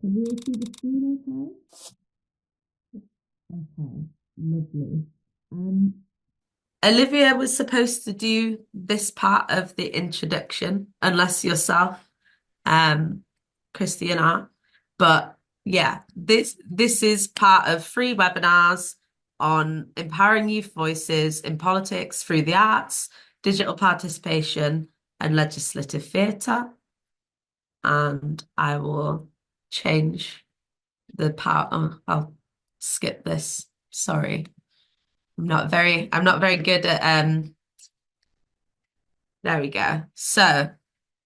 Can we all see the screen okay? Okay, lovely. Olivia was supposed to do this part of the introduction, unless yourself, Christy and I. But yeah, this is part of free webinars on empowering youth voices in politics through the arts, digital participation, and legislative theatre. And I will change the part. I'll skip this. Sorry. I'm not very good at there we go. So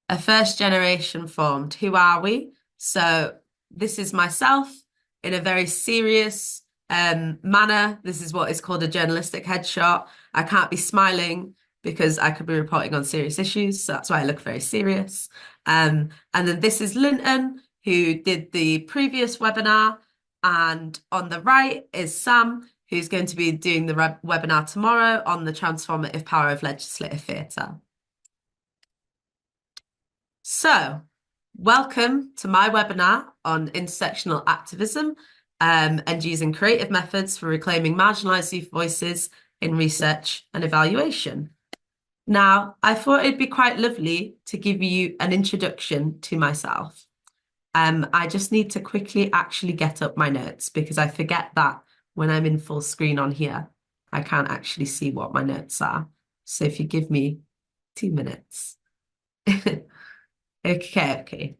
a first generation formed. Who are we? So this is myself in a very serious manner. This is what is called a journalistic headshot. I can't be smiling because I could be reporting on serious issues. So that's why I look very serious. And then this is Linton, who did the previous webinar. And on the right is Sam, who's going to be doing the webinar tomorrow on the transformative power of legislative theatre. So, welcome to my webinar on intersectional activism and using creative methods for reclaiming marginalised youth voices in research and evaluation. Now, I thought it'd be quite lovely to give you an introduction to myself. I just need to quickly actually get up my notes because I forget that when I'm in full screen on here, I can't actually see what my notes are. So if you give me 2 minutes. Okay.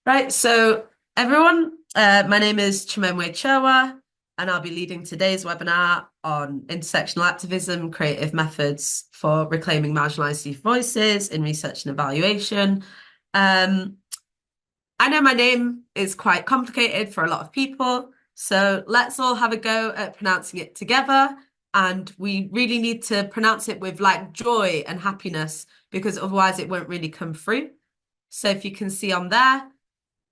Right, so everyone, my name is Chimwemwe Chirwa, and I'll be leading today's webinar on intersectional activism, creative methods for reclaiming marginalised youth voices in research and evaluation. I know my name is quite complicated for a lot of people, so let's all have a go at pronouncing it together. And we really need to pronounce it with like joy and happiness because otherwise it won't really come through. So if you can see on there,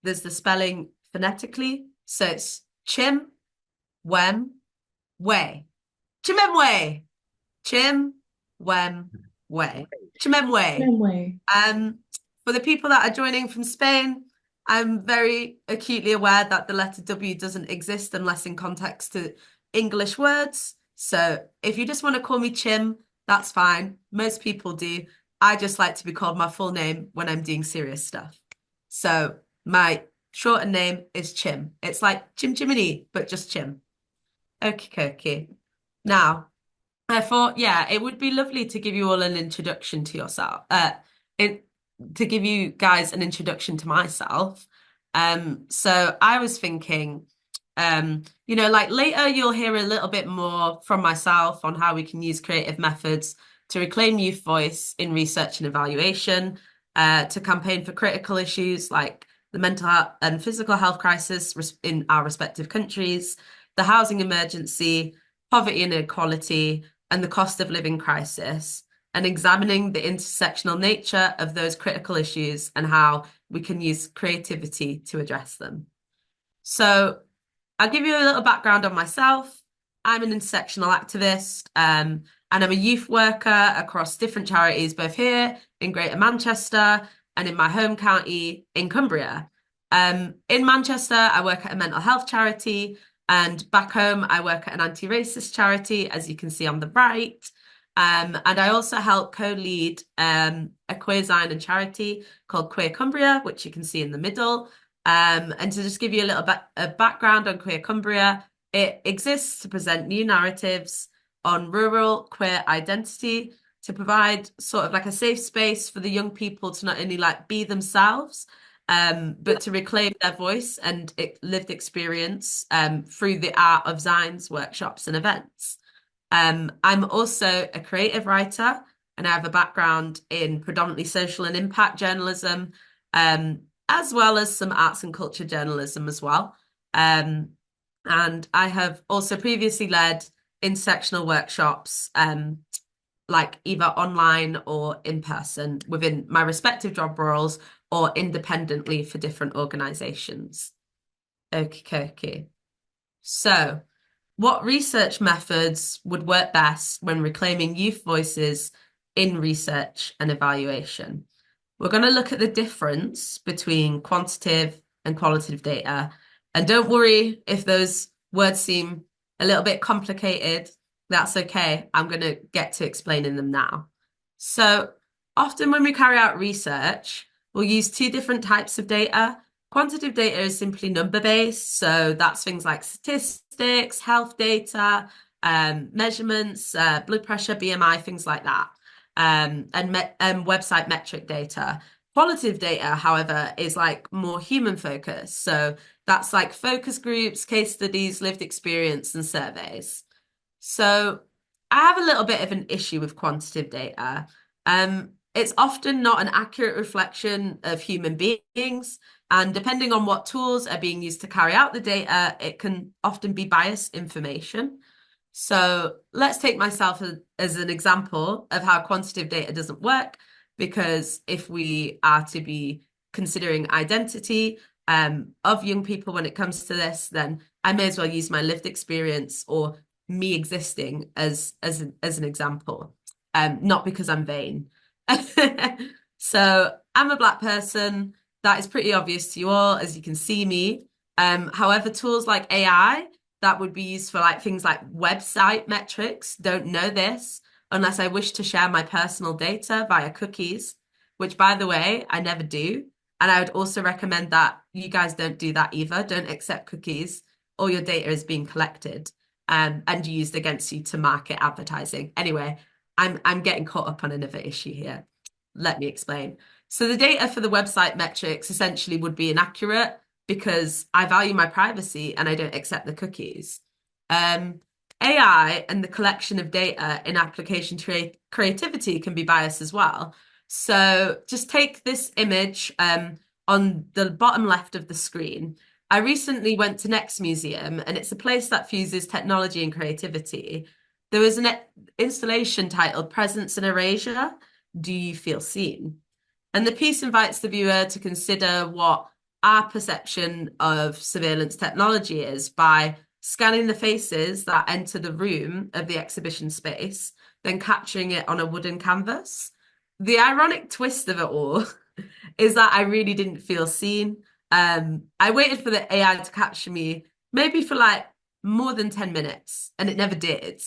there's the spelling phonetically. So it's Chimwemwe. Chimwemwe. Chimwemwe. Chimwemwe. For the people that are joining from Spain, I'm very acutely aware that the letter W doesn't exist unless in context to English words. So if you just want to call me Chim, that's fine. Most people do. I just like to be called my full name when I'm doing serious stuff. So my shortened name is Chim. It's like Chim Chimney, but just Chim. Okay. Now, I thought, yeah, it would be lovely to give you all an introduction to yourself. To give you guys an introduction to myself. So I was thinking, like later you'll hear a little bit more from myself on how we can use creative methods to reclaim youth voice in research and evaluation, to campaign for critical issues like the mental health and physical health crisis in our respective countries, the housing emergency, poverty and inequality, and the cost of living crisis, and examining the intersectional nature of those critical issues and how we can use creativity to address them. So I'll give you a little background on myself. I'm an intersectional activist, and I'm a youth worker across different charities, both here in Greater Manchester and in my home county in Cumbria. In Manchester, I work at a mental health charity, and back home, I work at an anti-racist charity, as you can see on the right. And I also help co-lead a queer Zion and charity called Queer Cumbria, which you can see in the middle. And to just give you a little bit of background on Queer Cumbria, it exists to present new narratives on rural queer identity, to provide sort of like a safe space for the young people to not only like be themselves, but to reclaim their voice and lived experience through the art of Zion's workshops and events. I'm also a creative writer, and I have a background in predominantly social and impact journalism, as well as some arts and culture journalism as well. And I have also previously led intersectional workshops, like either online or in person within my respective job roles or independently for different organisations. Okay. So, what research methods would work best when reclaiming youth voices in research and evaluation? We're going to look at the difference between quantitative and qualitative data. And don't worry if those words seem a little bit complicated. That's okay. I'm going to get to explaining them now. So often when we carry out research, we'll use two different types of data. Quantitative data is simply number-based. So that's things like statistics, health data, measurements, blood pressure, BMI, things like that, and website metric data. Qualitative data, however, is like more human focused. So that's like focus groups, case studies, lived experience, and surveys. So I have a little bit of an issue with quantitative data. It's often not an accurate reflection of human beings. And depending on what tools are being used to carry out the data, it can often be biased information. So let's take myself as an example of how quantitative data doesn't work, because if we are to be considering identity of young people when it comes to this, then I may as well use my lived experience or me existing as an example, not because I'm vain. So I'm a Black person. That is pretty obvious to you all, as you can see me. However, tools like AI that would be used for like things like website metrics don't know this unless I wish to share my personal data via cookies, which, by the way, I never do. And I would also recommend that you guys don't do that either. Don't accept cookies. All your data is being collected and used against you to market advertising. Anyway, I'm getting caught up on another issue here. Let me explain. So the data for the website metrics essentially would be inaccurate because I value my privacy and I don't accept the cookies. AI and the collection of data in application creativity can be biased as well. So just take this image on the bottom left of the screen. I recently went to Next Museum, and it's a place that fuses technology and creativity. There was an installation titled Presence and Erasure. Do you feel seen? And the piece invites the viewer to consider what our perception of surveillance technology is by scanning the faces that enter the room of the exhibition space, then capturing it on a wooden canvas. The ironic twist of it all is that I really didn't feel seen. I waited for the AI to capture me maybe for like more than 10 minutes, and it never did.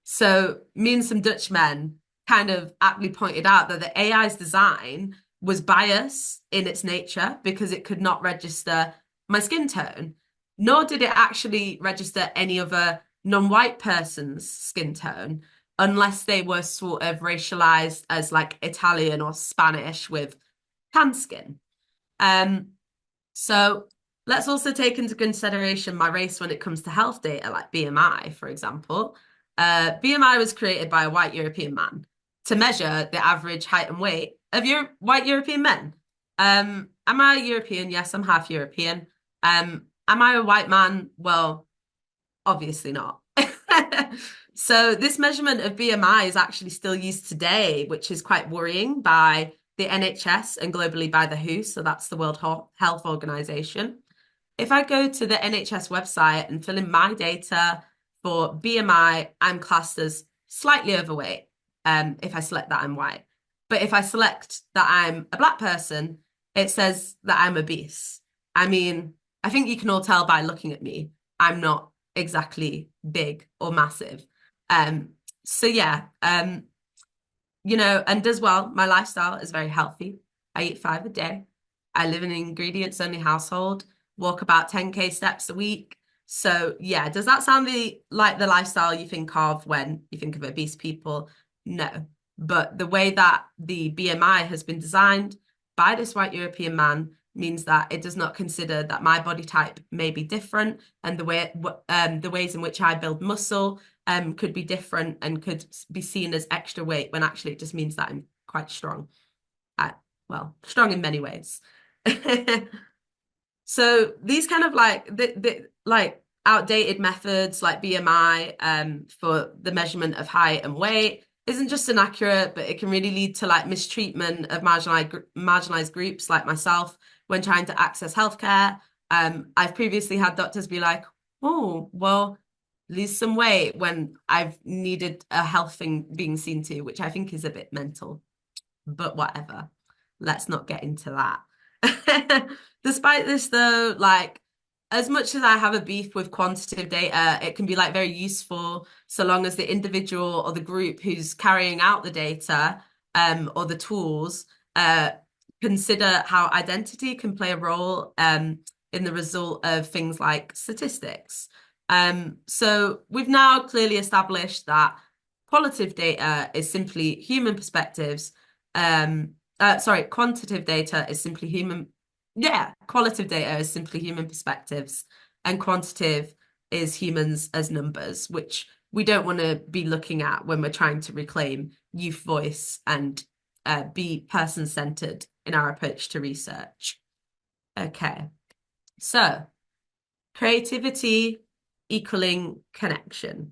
So me and some Dutch men kind of aptly pointed out that the AI's design was biased in its nature because it could not register my skin tone, nor did it actually register any other non-white person's skin tone, unless they were sort of racialized as like Italian or Spanish with tan skin. So let's also take into consideration my race when it comes to health data, like BMI, for example. BMI was created by a white European man to measure the average height and weight of white European men. Am I European? Yes, I'm half European. Am I a white man? Well, obviously not. So this measurement of BMI is actually still used today, which is quite worrying, by the NHS and globally by the WHO. So that's the World Health Organization. If I go to the NHS website and fill in my data for BMI, I'm classed as slightly overweight. If I select that I'm white. But if I select that I'm a Black person, it says that I'm obese. I mean, I think you can all tell by looking at me, I'm not exactly big or massive. So yeah, you know, and as well, my lifestyle is very healthy. I eat 5 a day. I live in an ingredients-only household, walk about 10K steps a week. So yeah, does that sound like the lifestyle you think of when you think of obese people? No. But the way that the BMI has been designed by this white European man means that it does not consider that my body type may be different, and the ways in which I build muscle could be different and could be seen as extra weight, when actually it just means that I'm quite strong. Well, strong in many ways. So these kind of like outdated methods like BMI for the measurement of height and weight isn't just inaccurate, but it can really lead to like mistreatment of marginalized groups like myself when trying to access healthcare. I've previously had doctors be like, oh, well, lose some weight, when I've needed a health thing being seen to, which I think is a bit mental, but whatever. Let's not get into that. Despite this, though, like as much as I have a beef with quantitative data, it can be like very useful so long as the individual or the group who's carrying out the data or the tools consider how identity can play a role in the result of things like statistics. So we've now clearly established that qualitative data is simply human perspectives. Quantitative data is simply qualitative data is simply human perspectives, and quantitative is humans as numbers, which we don't want to be looking at when we're trying to reclaim youth voice and be person-centered in our approach to research. Okay, so creativity equaling connection.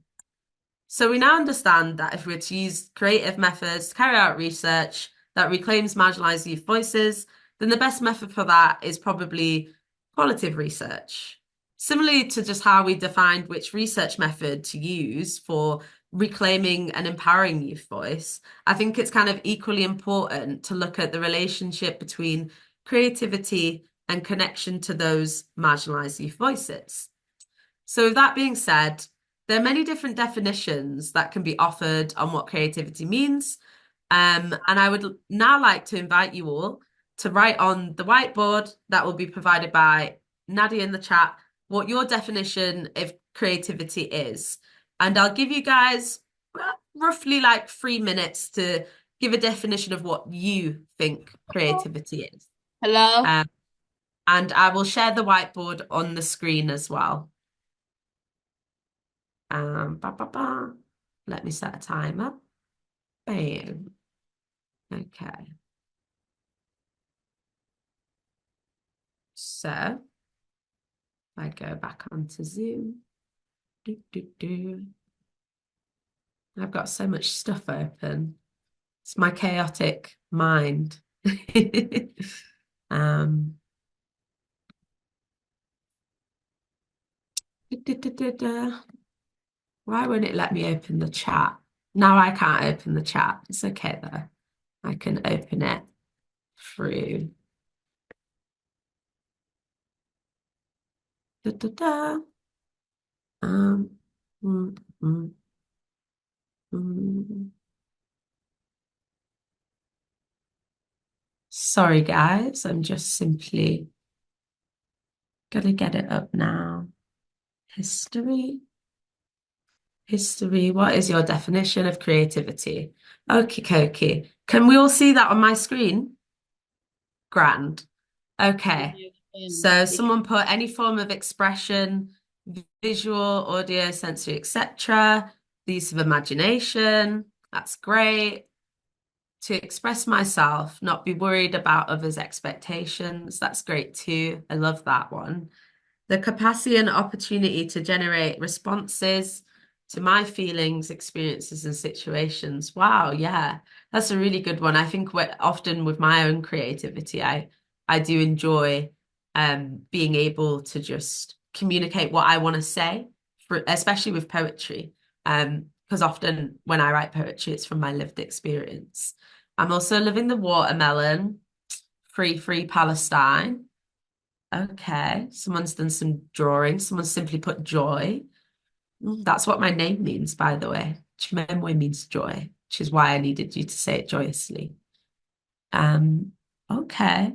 So we now understand that if we're to use creative methods to carry out research that reclaims marginalized youth voices, then the best method for that is probably qualitative research. Similarly to just how we defined which research method to use for reclaiming and empowering youth voice, I think it's kind of equally important to look at the relationship between creativity and connection to those marginalized youth voices. So with that being said, there are many different definitions that can be offered on what creativity means. And I would now like to invite you all to write on the whiteboard that will be provided by Nadia in the chat what your definition of creativity is. And I'll give you guys roughly like 3 minutes to give a definition of what you think creativity is. Hello. And I will share the whiteboard on the screen as well. Let me set a timer. Bam. Okay. So if I go back onto Zoom. I've got so much stuff open. It's my chaotic mind. um, Why won't it let me open the chat? Now I can't open the chat. It's okay though. I can open it through. Um, mm, mm, mm. Sorry, guys. I'm just simply gonna get it up now. History. History. What is your definition of creativity? Okay. Can we all see that on my screen? Grand. Okay. So someone put any form of expression, visual, audio, sensory, etc. The use of imagination. That's great. To express myself, not be worried about others' expectations. That's great too. I love that one. The capacity and opportunity to generate responses to my feelings, experiences, and situations. Wow, yeah, that's a really good one. I think often with my own creativity, I do enjoy being able to just communicate what I want to say, especially with poetry. Because often when I write poetry, it's from my lived experience. I'm also living the watermelon, free Palestine. Okay, someone's done some drawing. Someone simply put joy. That's what my name means, by the way. Chimwemwe means joy, which is why I needed you to say it joyously. Okay.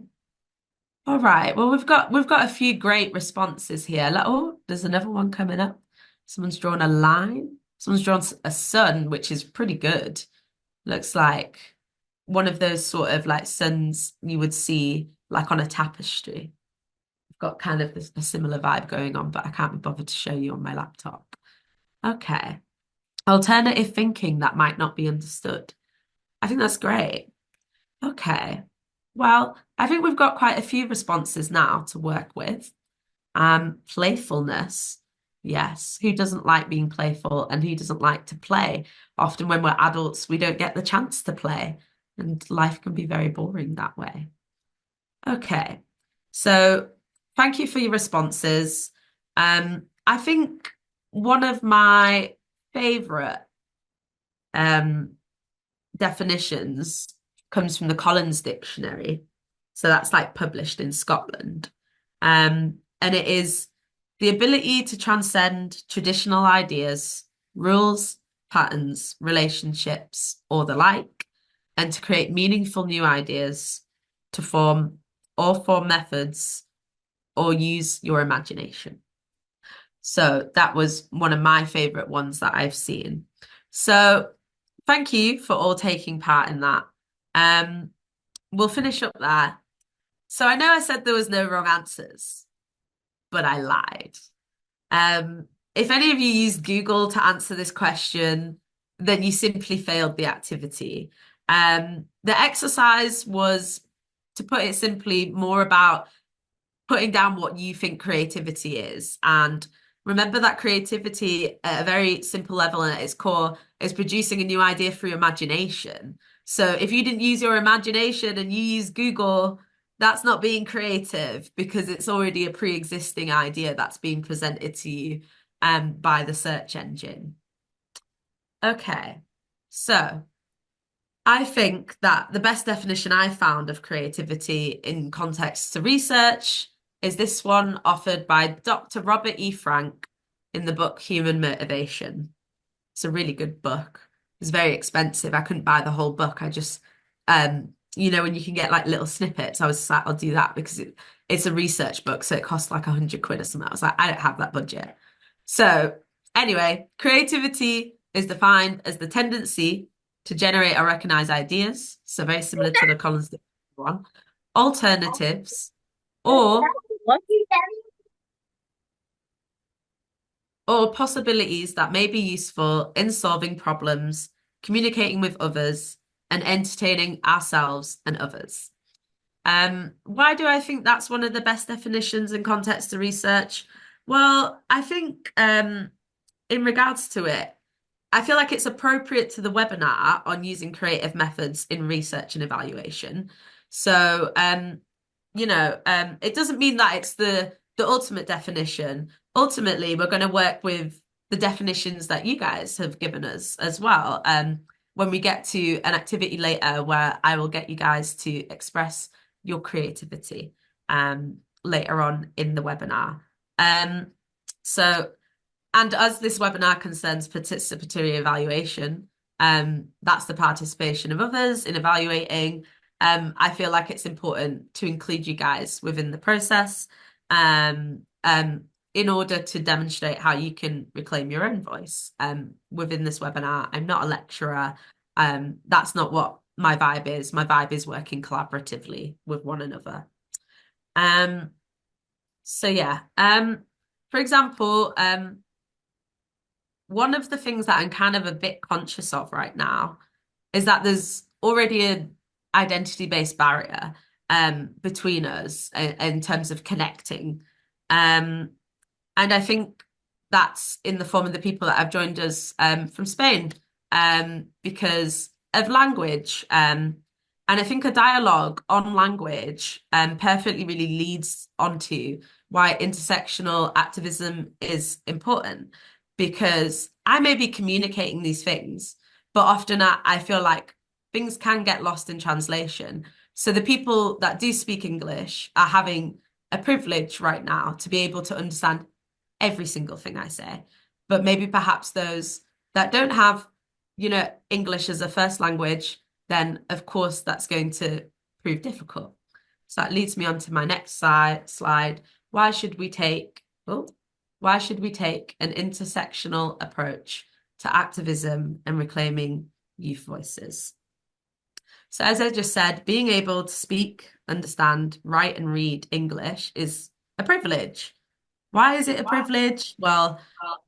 All right. Well, we've got a few great responses here. Like, oh, there's another one coming up. Someone's drawn a line. Someone's drawn a sun, which is pretty good. Looks like one of those sort of like suns you would see like on a tapestry. Got kind of a similar vibe going on, but I can't be bothered to show you on my laptop. Okay. Alternative thinking that might not be understood. I think that's great. Okay. Well, I think we've got quite a few responses now to work with. Playfulness. Yes. Who doesn't like being playful and who doesn't like to play? Often when we're adults, we don't get the chance to play, and life can be very boring that way. Okay. So thank you for your responses. I think one of my favorite definitions comes from the Collins Dictionary. So that's like published in Scotland. And it is the ability to transcend traditional ideas, rules, patterns, relationships, or the like, and to create meaningful new ideas, to form methods, or use your imagination. So that was one of my favorite ones that I've seen. So thank you for all taking part in that. We'll finish up there. So I know I said there was no wrong answers, but I lied. If any of you used Google to answer this question, then you simply failed the activity. The exercise was, to put it simply, more about putting down what you think creativity is. And remember that creativity at a very simple level and at its core is producing a new idea through imagination. So if you didn't use your imagination and you use Google, that's not being creative because it's already a pre-existing idea that's being presented to you by the search engine. Okay, so I think that the best definition I found of creativity in context to research is this one offered by Dr. Robert E. Frank in the book Human Motivation. It's a really good book. It's very expensive. I couldn't buy the whole book. I just, you know, when you can get like little snippets, I was just like, I'll do that because it's a research book. So it costs like 100 quid or something. I was like, I don't have that budget. So anyway, creativity is defined as the tendency to generate or recognize ideas. So very similar to the Collins one. Alternatives or possibilities that may be useful in solving problems, communicating with others, and entertaining ourselves and others. Why do I think that's one of the best definitions in context to research? Well, I think in regards to it, I feel like it's appropriate to the webinar on using creative methods in research and evaluation. So, you know, it doesn't mean that it's the ultimate definition. Ultimately, we're going to work with the definitions that you guys have given us as well. When we get to an activity later where I will get you guys to express your creativity later on in the webinar. So, and as this webinar concerns participatory evaluation, that's the participation of others in evaluating. I feel like it's important to include you guys within the process in order to demonstrate how you can reclaim your own voice within this webinar. I'm not a lecturer. That's not what my vibe is. My vibe is working collaboratively with one another. So yeah, for example, one of the things that I'm kind of a bit conscious of right now is that there's already an identity-based barrier between us in terms of connecting. And I think that's in the form of the people that have joined us from Spain because of language. And I think a dialogue on language perfectly really leads onto why intersectional activism is important. Because I may be communicating these things, but often I feel like things can get lost in translation. So the people that do speak English are having a privilege right now to be able to understand every single thing I say. But maybe perhaps those that don't have, you know, English as a first language, then of course that's going to prove difficult. So that leads me on to my next slide. Why should we take an intersectional approach to activism and reclaiming youth voices? So as I just said, being able to speak, understand, write and read English is a privilege. Why is it a privilege? Well,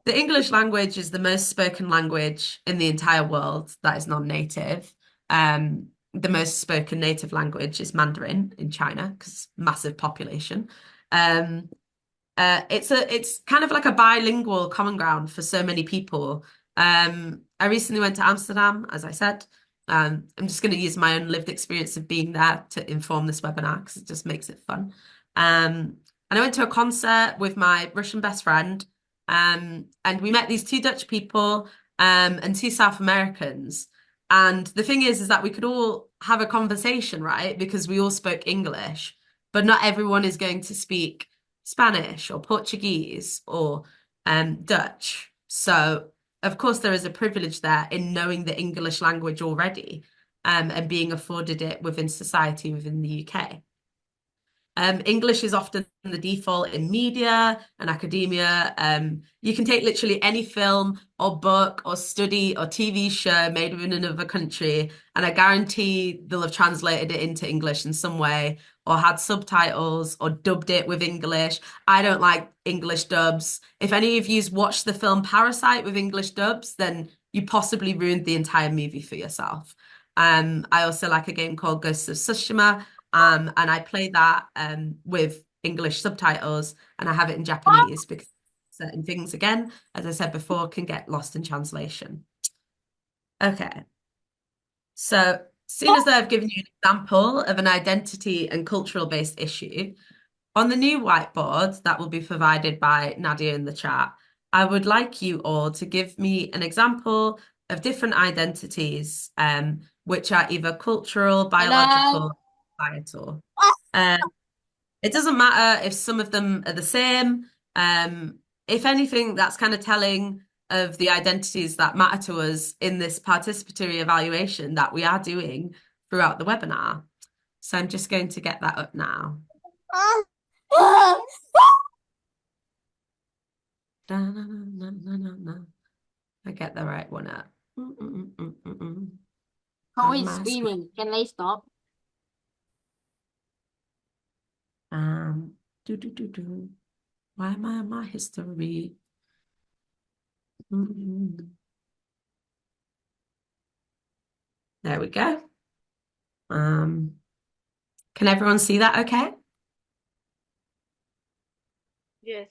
the English language is the most spoken language in the entire world that is non-native. The most spoken native language is Mandarin in China because massive population. It's kind of like a bilingual common ground for so many people. I recently went to Amsterdam, as I said. I'm just going to use my own lived experience of being there to inform this webinar because it just makes it fun. And I went to a concert with my Russian best friend, and we met these two Dutch people and two South Americans. And the thing is that we could all have a conversation, right? Because we all spoke English, but not everyone is going to speak Spanish or Portuguese or Dutch. So, of course, there is a privilege there in knowing the English language already and being afforded it within society within the UK. English is often the default in media and academia. You can take literally any film or book or study or TV show made within another country, and I guarantee they'll have translated it into English in some way or had subtitles or dubbed it with English. I don't like English dubs. If any of you's watched the film Parasite with English dubs, then you possibly ruined the entire movie for yourself. I also like a game called Ghosts of Tsushima. And I play that with English subtitles, and I have it in Japanese because certain things, again, as I said before, can get lost in translation. Okay. So, as soon as I've given you an example of an identity and cultural based issue, on the new whiteboard that will be provided by Nadia in the chat, I would like you all to give me an example of different identities, which are either cultural, biological, societal. It doesn't matter if some of them are the same. If anything, that's kind of telling of the identities that matter to us in this participatory evaluation that we are doing throughout the webinar. So I'm just going to get that up now. I get the right one up. How is screaming? Can I stop? Why am I on my history? There we go. Can everyone see that okay? Yes.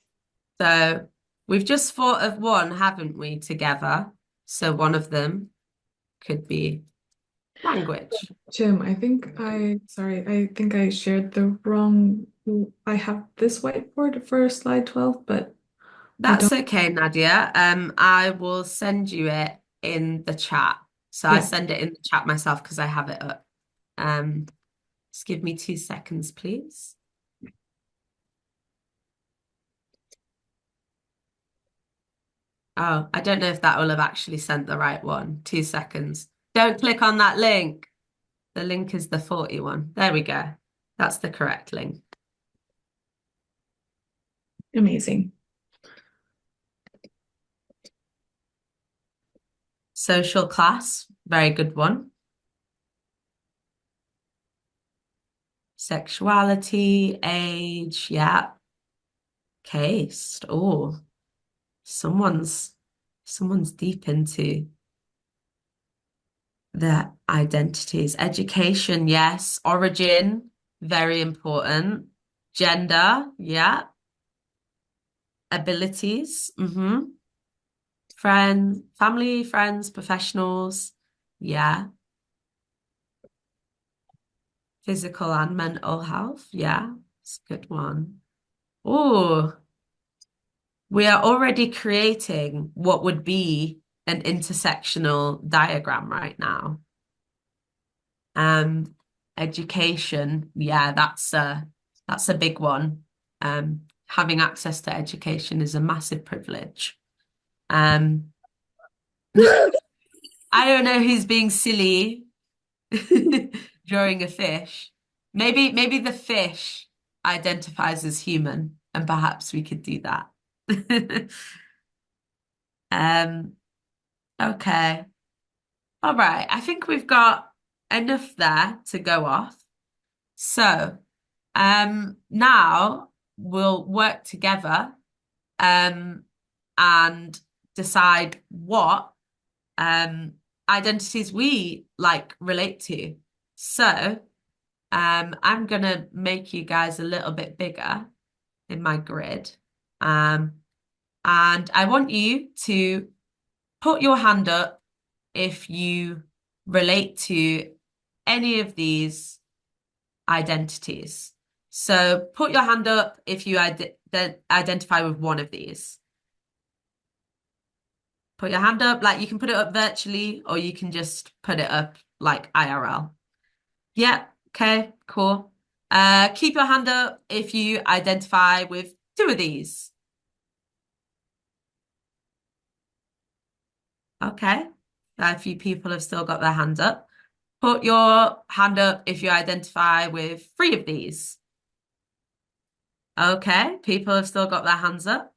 So we've just thought of one, haven't we, together? So one of them could be language. Jim, I think I shared the wrong, I have this whiteboard for slide 12, but that's okay, Nadia. I will send you it in the chat. So I send it in the chat myself because I have it up. Just give me 2 seconds, please. Oh, I don't know if that will have actually sent the right one. 2 seconds. Don't click on that link. The link is the 40 one. There we go. That's the correct link. Amazing. Social class, very good one. Sexuality, age, yeah. Caste. Oh, someone's deep into the identities. Education, yes. Origin, very important. Gender, yeah. Abilities, Friends, family, friends, professionals, yeah. Physical and mental health, yeah. It's a good one. Oh, we are already creating what would be an intersectional diagram right now. Education, yeah, that's a big one. Having access to education is a massive privilege. I don't know who's being silly drawing a fish. Maybe the fish identifies as human, and perhaps we could do that. Okay. All right. I think we've got enough there to go off. So, now we'll work together, and decide what, identities we relate to. So, I'm gonna make you guys a little bit bigger in my grid. And I want you to put your hand up if you relate to any of these identities. So put your hand up if you identify with one of these. Put your hand up, you can put it up virtually, or you can just put it up IRL. Yeah, okay, cool. Keep your hand up if you identify with Two of these. Okay. A few people have still got their hand up. Put your hand up if you identify with three of these. Okay, people have still got their hands up.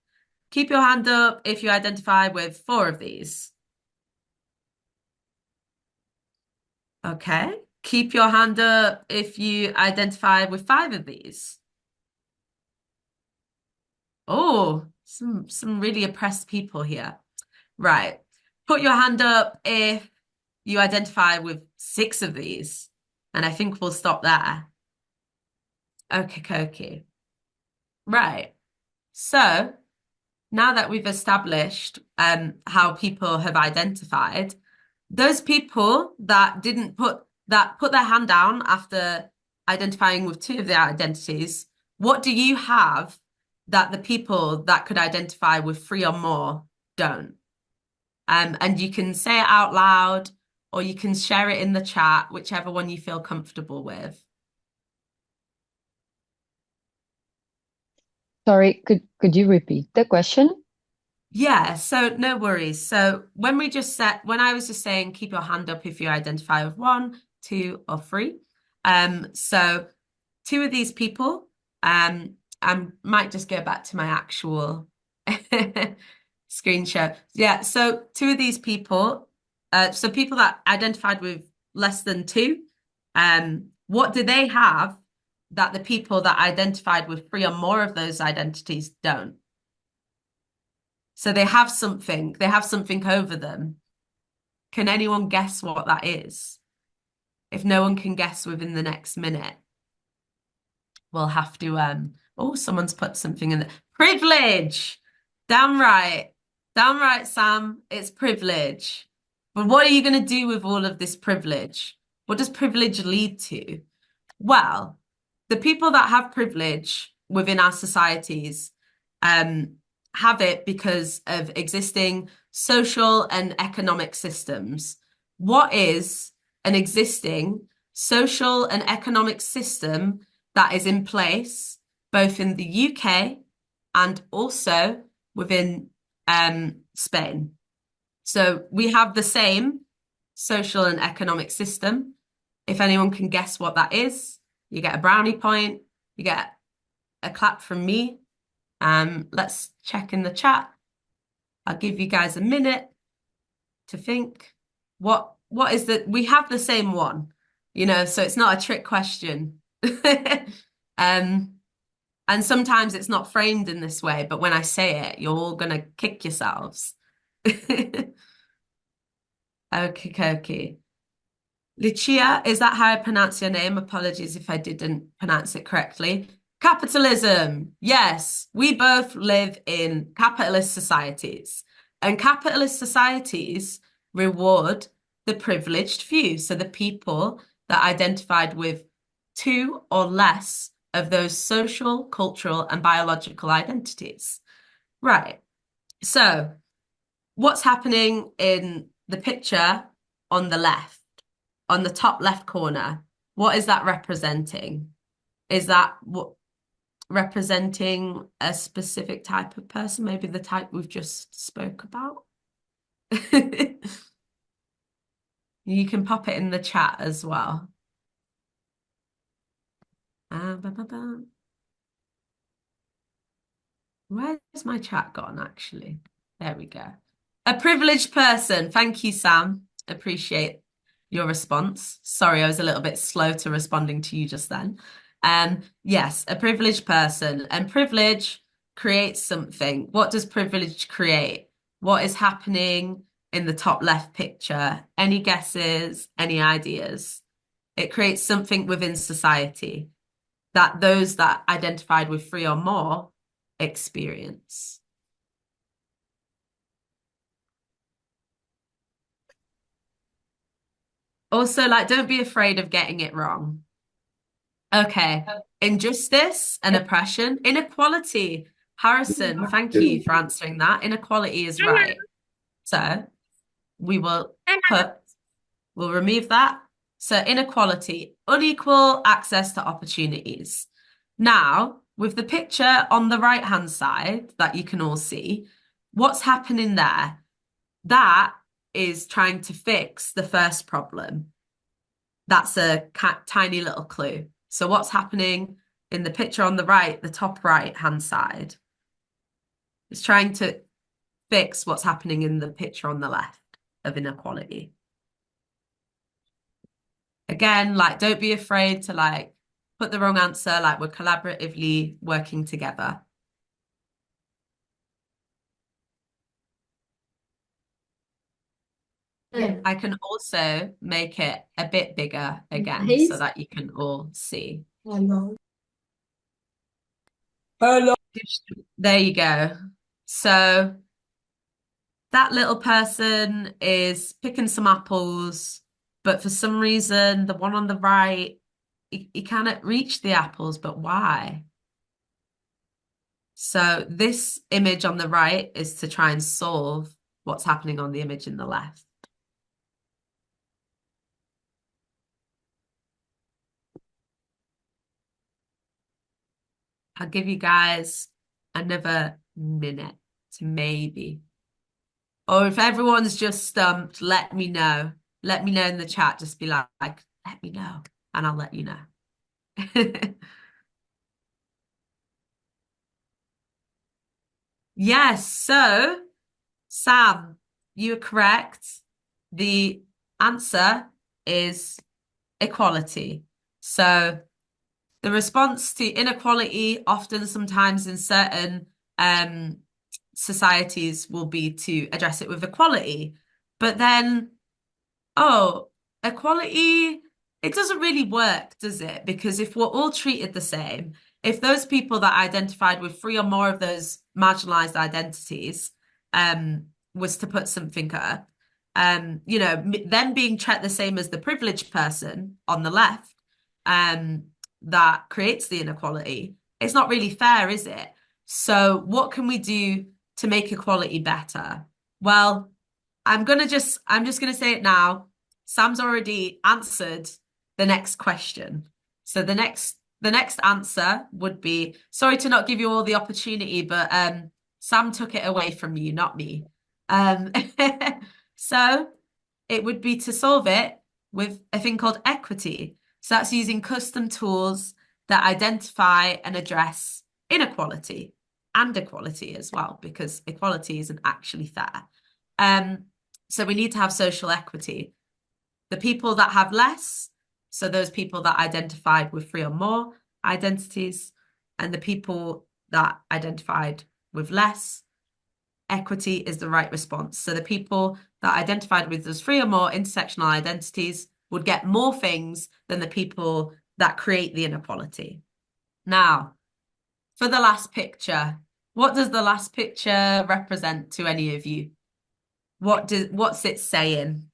Keep your hand up if you identify with four of these. Okay, keep your hand up if you identify with five of these. Oh, some really oppressed people here. Right. Put your hand up if you identify with six of these. And I think we'll stop there. Okay. Right. So now that we've established how people have identified, those people that put their hand down after identifying with two of their identities, what do you have that the people that could identify with three or more don't? And you can say it out loud or you can share it in the chat, whichever one you feel comfortable with. Sorry, could you repeat the question? Yeah, so no worries. So when I was just saying keep your hand up if you identify with one, two, or three. So two of these people, I might just go back to my actual screen share. Yeah, so two of these people, so people that identified with less than two, what do they have that the people that identified with three or more of those identities don't? So they have something over them. Can anyone guess what that is? If no one can guess within the next minute, we'll have to, oh, someone's put something in there. Privilege! Damn right, Sam, it's privilege. But what are you going to do with all of this privilege? What does privilege lead to? Well, the people that have privilege within our societies, have it because of existing social and economic systems. What is an existing social and economic system that is in place both in the UK and also within Spain? So we have the same social and economic system. If anyone can guess what that is, you get a brownie point, you get a clap from me. Let's check in the chat. I'll give you guys a minute to think. What is that? We have the same one, so it's not a trick question. And sometimes it's not framed in this way, but when I say it, you're all gonna kick yourselves. Okay. Lucia, is that how I pronounce your name? Apologies if I didn't pronounce it correctly. Capitalism. Yes, we both live in capitalist societies, and capitalist societies reward the privileged few. So the people that identified with two or less of those social, cultural, and biological identities. Right. So what's happening in the picture on the left, on the top left corner? What is that representing? Is that what representing a specific type of person? Maybe the type we've just spoke about? You can pop it in the chat as well. Where's my chat gone, actually? There we go. A privileged person. Thank you, Sam. Appreciate your response. Sorry, I was a little bit slow to responding to you just then. Yes, a privileged person. And privilege creates something. What does privilege create? What is happening in the top left picture? Any guesses? Any ideas? It creates something within society that those that identified with three or more experience. Also, don't be afraid of getting it wrong. Okay. Injustice and oppression. Inequality. Harrison, thank you for answering that. Inequality is right. So we will we'll remove that. So inequality, unequal access to opportunities. Now, with the picture on the right-hand side that you can all see, what's happening there? That is trying to fix the first problem. That's a tiny little clue. So what's happening in the picture on the right, the top right-hand side? It's trying to fix what's happening in the picture on the left of inequality. Again, like, don't be afraid to like put the wrong answer, like we're collaboratively working together. I can also make it a bit bigger again so that you can all see. Hello. There you go. So that little person is picking some apples, but for some reason, the one on the right, he cannot reach the apples, but why? So this image on the right is to try and solve what's happening on the image in the left. I'll give you guys another minute to maybe. Or if everyone's just stumped, let me know. Let me know in the chat. Just be like, let me know, and I'll let you know. Yes, so Sam, you are correct. The answer is equality. So the response to inequality, often sometimes in certain societies, will be to address it with equality. But then, equality, it doesn't really work, does it? Because if we're all treated the same, if those people that identified with 3 or more of those marginalized identities was to put something up, you know, them being treated the same as the privileged person on the left, that creates the inequality, it's not really fair, is it? So what can we do to make equality better? Well, I'm just gonna say it now. Sam's already answered the next question. So the next answer would be, sorry to not give you all the opportunity, but Sam took it away from you, not me. So it would be to solve it with a thing called equity. So that's using custom tools that identify and address inequality and equality as well, because equality isn't actually fair. So we need to have social equity. The people that have less, so those people that identified with 3 or more identities, and the people that identified with less, equity is the right response. So the people that identified with those 3 or more intersectional identities would get more things than the people that create the inequality. Now, for the last picture, what does the last picture represent to any of you? What's it saying?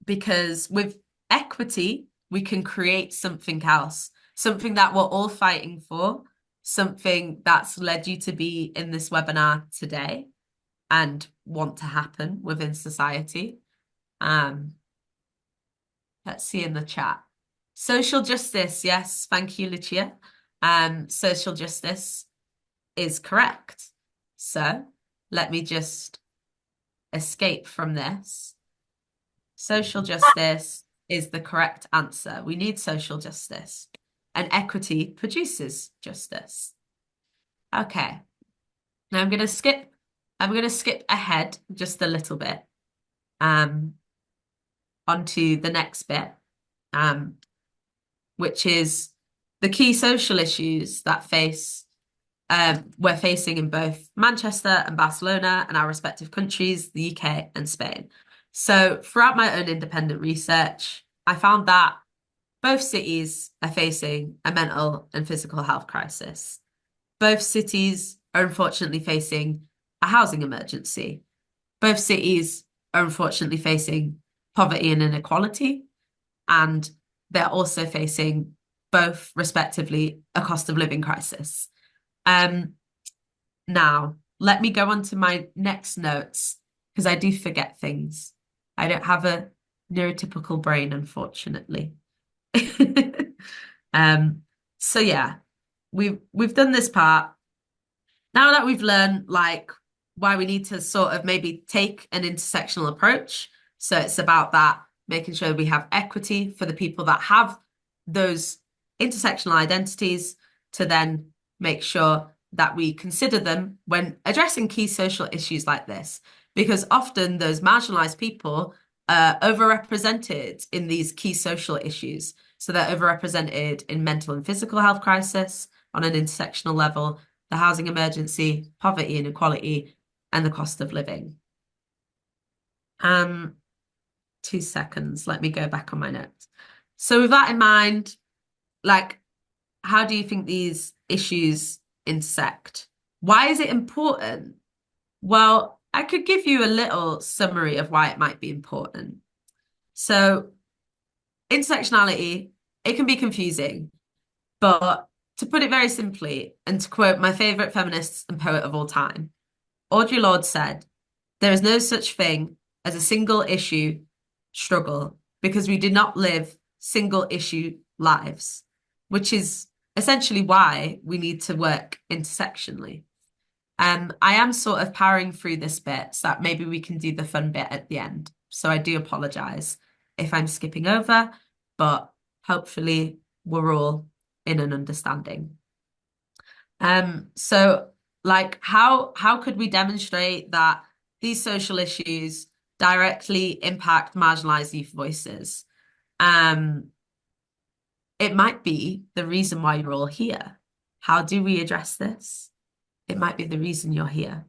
Because with equity, we can create something else, something that we're all fighting for, something that's led you to be in this webinar today and want to happen within society. Let's see in the chat. Social justice, yes, thank you, Lucia. Social justice is correct. So let me just escape from this. Social justice is the correct answer. We need social justice, and equity produces justice. Okay. Now I'm going to skip ahead just a little bit onto the next bit, which is the key social issues that we're facing in both Manchester and Barcelona and our respective countries, the UK and Spain. So throughout my own independent research, I found that both cities are facing a mental and physical health crisis. Both cities are unfortunately facing a housing emergency. Both cities are unfortunately facing poverty and inequality, and they're also facing both, respectively, a cost of living crisis. Now, let me go on to my next notes, because I do forget things. I don't have a neurotypical brain, unfortunately. So yeah, we've done this part. Now that we've learned like why we need to sort of maybe take an intersectional approach. So it's about that, making sure we have equity for the people that have those intersectional identities, to then make sure that we consider them when addressing key social issues like this, because often those marginalized people are overrepresented in these key social issues. So they're overrepresented in mental and physical health crisis on an intersectional level, the housing emergency, poverty, inequality, and the cost of living. 2 seconds, let me go back on my notes. So with that in mind, like, how do you think these issues intersect? Why is it important? Well, I could give you a little summary of why it might be important. So intersectionality, it can be confusing, but to put it very simply, and to quote my favorite feminist and poet of all time, Audre Lorde said, "There is no such thing as a single issue struggle because we do not live single issue lives," which is essentially why we need to work intersectionally. I am sort of powering through this bit so that maybe we can do the fun bit at the end. So I do apologize if I'm skipping over, but hopefully we're all in an understanding. So like how could we demonstrate that these social issues directly impact marginalized youth voices? It might be the reason why you're all here. How do we address this? It might be the reason you're here.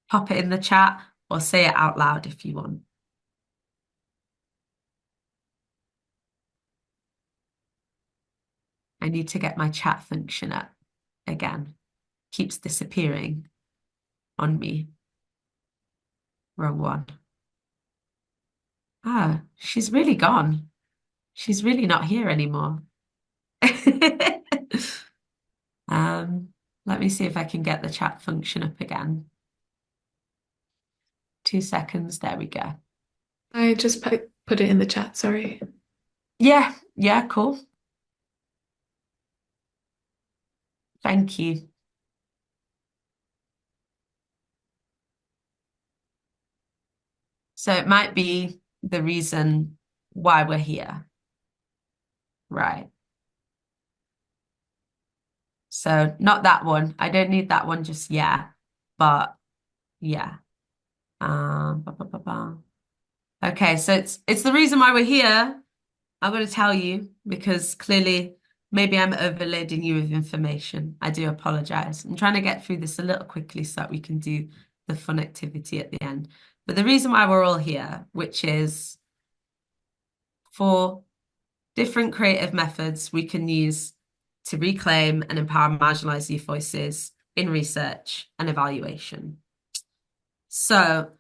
Pop it in the chat or say it out loud if you want. I need to get my chat function up again. Keeps disappearing on me. Wrong one. Ah, she's really gone. She's really not here anymore. Let me see if I can get the chat function up again. 2 seconds. There we go. I just put it in the chat, sorry. Yeah, cool. Thank you. So it might be the reason why we're here. Right. So not that one. I don't need that one just yet, but yeah. Okay, so it's the reason why we're here. I'm going to tell you because clearly maybe I'm overloading you with information. I do apologize. I'm trying to get through this a little quickly so that we can do the fun activity at the end. But the reason why we're all here, which is for different creative methods we can use to reclaim and empower marginalized youth voices in research and evaluation. So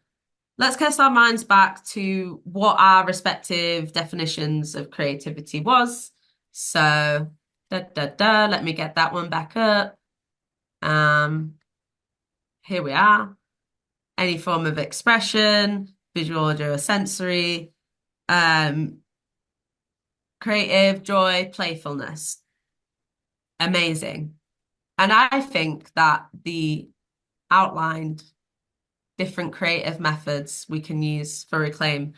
let's cast our minds back to what our respective definitions of creativity was. So, let me get that one back up. Here we are. Any form of expression, visual, audio, or sensory, creative, joy, playfulness. Amazing. And I think that the outlined different creative methods we can use for reclaiming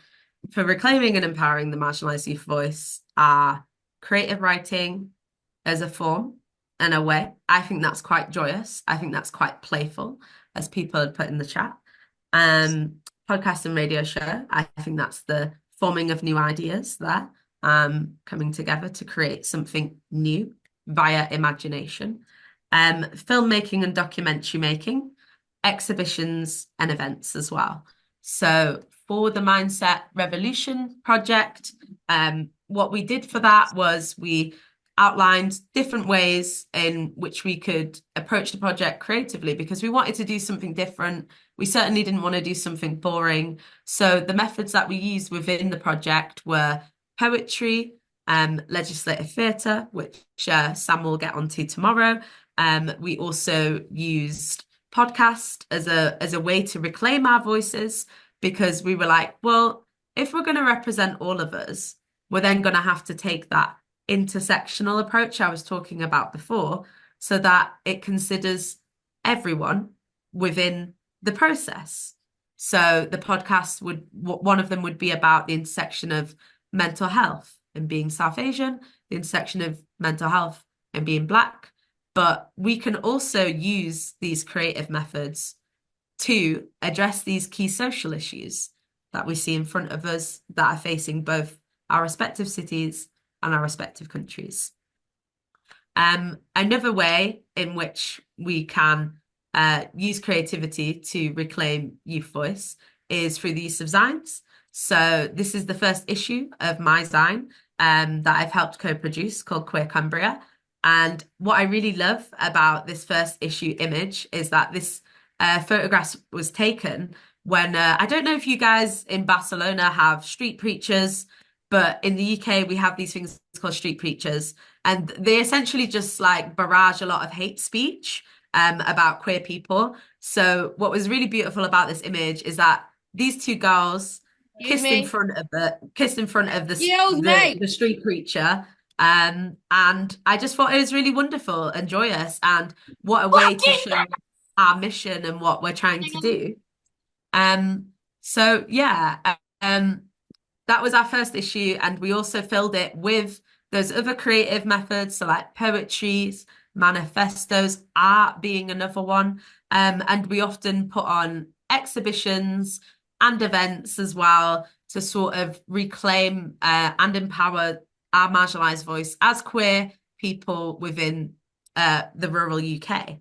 and empowering the marginalized youth voice are creative writing as a form and a way. I think that's quite joyous. I think that's quite playful, as people had put in the chat. Podcast and radio show. I think that's the forming of new ideas there, coming together to create something new via imagination. Filmmaking and documentary making, exhibitions and events as well. So for the Mindset Revolution project, what we did for that was we outlined different ways in which we could approach the project creatively because we wanted to do something different. We certainly didn't want to do something boring. So the methods that we used within the project were poetry, legislative theatre, which Sam will get onto tomorrow. We also used podcast as a way to reclaim our voices because we were like, well, if we're going to represent all of us, we're then going to have to take that intersectional approach I was talking about before so that it considers everyone within the process. So the podcast one of them would be about the intersection of mental health and being South Asian, the intersection of mental health and being Black. But we can also use these creative methods to address these key social issues that we see in front of us that are facing both our respective cities and our respective countries. Another way in which we can use creativity to reclaim youth voice is through the use of Zines. So this is the first issue of my Zine that I've helped co-produce, called Queer Cumbria. And what I really love about this first issue image is that this photograph was taken when, I don't know if you guys in Barcelona have street preachers, but in the UK we have these things called street preachers, and they essentially just like barrage a lot of hate speech about queer people. So what was really beautiful about this image is that these two girls kissed in front of the street preacher. And I just thought it was really wonderful and joyous, and what a way to show our mission and what we're trying to do. So yeah, that was our first issue, and we also filled it with those other creative methods, so like poetries, manifestos, art being another one. And we often put on exhibitions and events as well to sort of reclaim and empower our marginalised voice as queer people within the rural UK.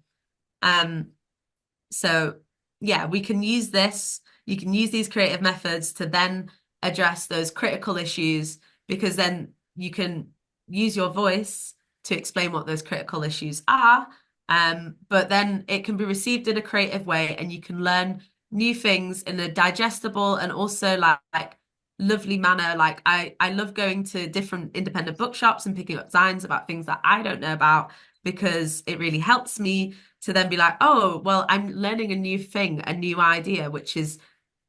So yeah, we can use this. You can use these creative methods to then address those critical issues, because then you can use your voice to explain what those critical issues are. But then it can be received in a creative way, and you can learn new things in a digestible and also like lovely manner. Like I love going to different independent bookshops and picking up Zines about things that I don't know about, because it really helps me to then be like, oh, well, I'm learning a new thing, a new idea, which is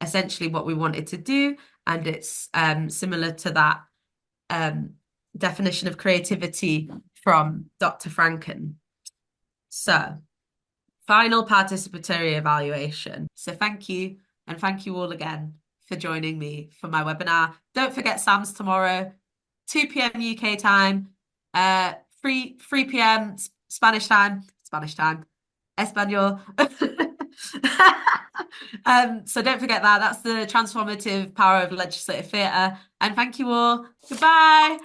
essentially what we wanted to do. And it's similar to that definition of creativity from Dr. Franken. So, final participatory evaluation. So thank you, and thank you all again for joining me for my webinar. Don't forget SAMS tomorrow, 2 p.m. UK time, 3 p.m. Spanish time, Espanol. So don't forget that. That's the transformative power of legislative theatre. And thank you all. Goodbye.